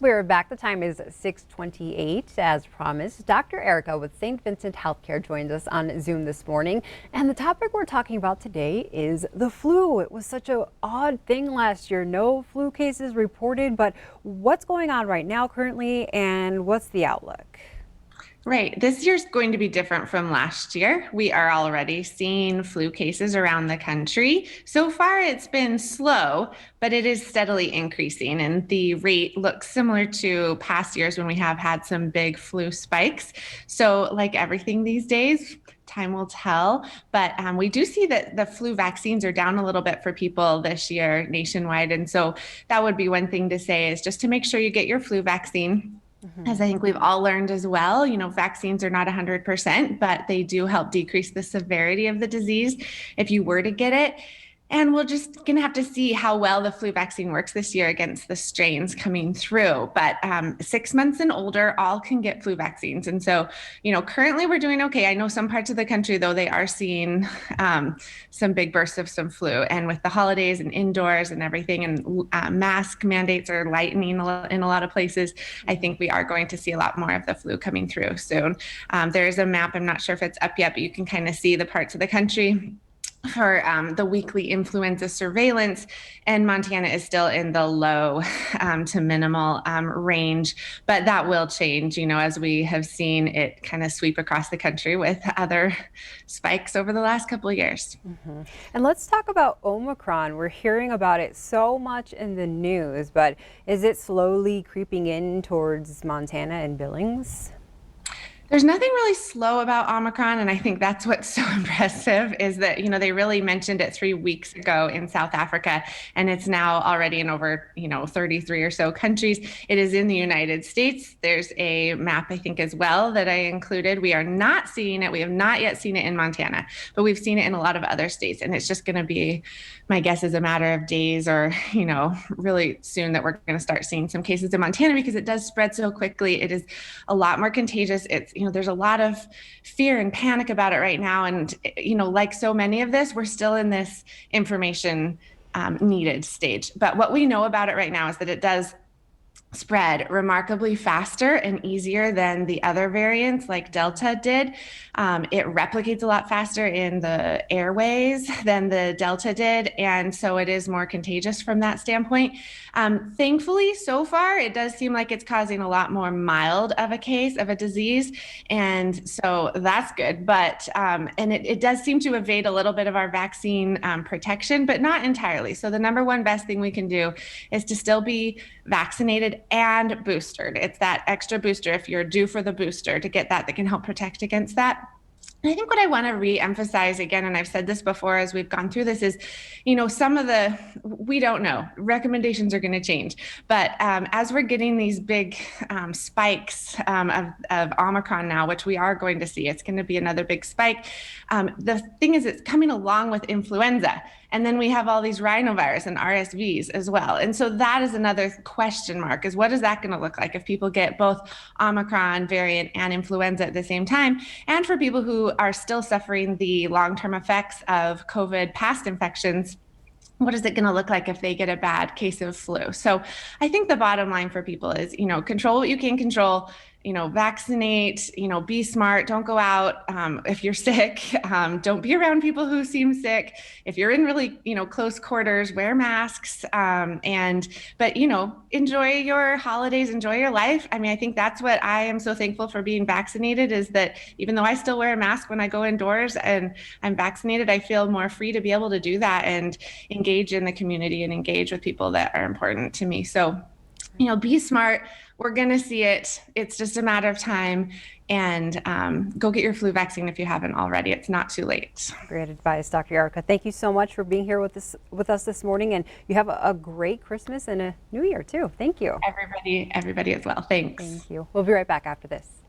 We're back. The time is 6:28. As promised, Dr. Erica with St. Vincent Healthcare joins us on Zoom this morning. And the topic we're talking about today is the flu. It was such an odd thing last year. No flu cases reported, but what's going on right now currently and what's the outlook? Right. This year's going to be different from last year. We are already seeing flu cases around the country. So far, it's been slow, but it is steadily increasing, and the rate looks similar to past years when we have had some big flu spikes. So, like everything these days, time will tell. But we do see that the flu vaccines are down a little bit for people this year nationwide. And so, that would be one thing to say is just to make sure you get your flu vaccine. As I think we've all learned as well, vaccines are not 100%, but they do help decrease the severity of the disease if you were to get it. And we're just going to have to see how well the flu vaccine works this year against the strains coming through. But 6 months and older all can get flu vaccines. And so, currently we're doing okay. I know some parts of the country, though, they are seeing some big bursts of some flu. And with the holidays and indoors and everything, and mask mandates are lightening in a lot of places, I think we are going to see a lot more of the flu coming through soon. There is a map. I'm not sure if it's up yet, but you can kind of see the parts of the country for the weekly influenza surveillance, and Montana is still in the low to minimal range, but that will change, as we have seen it kind of sweep across the country with other spikes over the last couple of years. And let's talk about Omicron. We're hearing about it so much in the news, but is it slowly creeping in towards Montana and Billings? There's nothing really slow about Omicron, and I think that's what's so impressive is that, they really mentioned it 3 weeks ago in South Africa, and it's now already in over, 33 or so countries. It is in the United States. There's a map, I think, as well that I included. We are not seeing it. We have not yet seen it in Montana, but we've seen it in a lot of other states, and it's just going to be, my guess is a matter of days or, really soon that we're going to start seeing some cases in Montana because it does spread so quickly. It is a lot more contagious. It's, there's a lot of fear and panic about it right now. And, like so many of this, we're still in this information needed stage. But what we know about it right now is that it does spread remarkably faster and easier than the other variants like Delta did. It replicates a lot faster in the airways than the Delta did. And so it is more contagious from that standpoint. Thankfully, so far, it does seem like it's causing a lot more mild of a case of a disease. And so that's good. But, and it does seem to evade a little bit of our vaccine protection, but not entirely. So the number one best thing we can do is to still be vaccinated and boosted. It's that extra booster, if you're due for the booster, to get that can help protect against that. I think what I want to re-emphasize again, and I've said this before as we've gone through this, is, some of we don't know, recommendations are going to change. But as we're getting these big spikes of Omicron now, which we are going to see, it's going to be another big spike. The thing is, it's coming along with influenza. And then we have all these rhinovirus and RSVs as well. And so that is another question mark, is what is that going to look like if people get both Omicron variant and influenza at the same time? And for people who are still suffering the long-term effects of COVID past infections, what is it going to look like if they get a bad case of flu? So I think the bottom line for people is, control what you can control, vaccinate, be smart, don't go out. If you're sick, don't be around people who seem sick. If you're in really, close quarters, wear masks. But enjoy your holidays, enjoy your life. I mean, I think that's what I am so thankful for being vaccinated, is that even though I still wear a mask when I go indoors and I'm vaccinated, I feel more free to be able to do that and engage in the community and engage with people that are important to me. So, be smart. We're going to see it. It's just a matter of time. And go get your flu vaccine if you haven't already. It's not too late. Great advice, Dr. Erica. Thank you so much for being here with us this morning. And you have a great Christmas and a New Year, too. Thank you. Everybody as well. Thanks. Thank you. We'll be right back after this.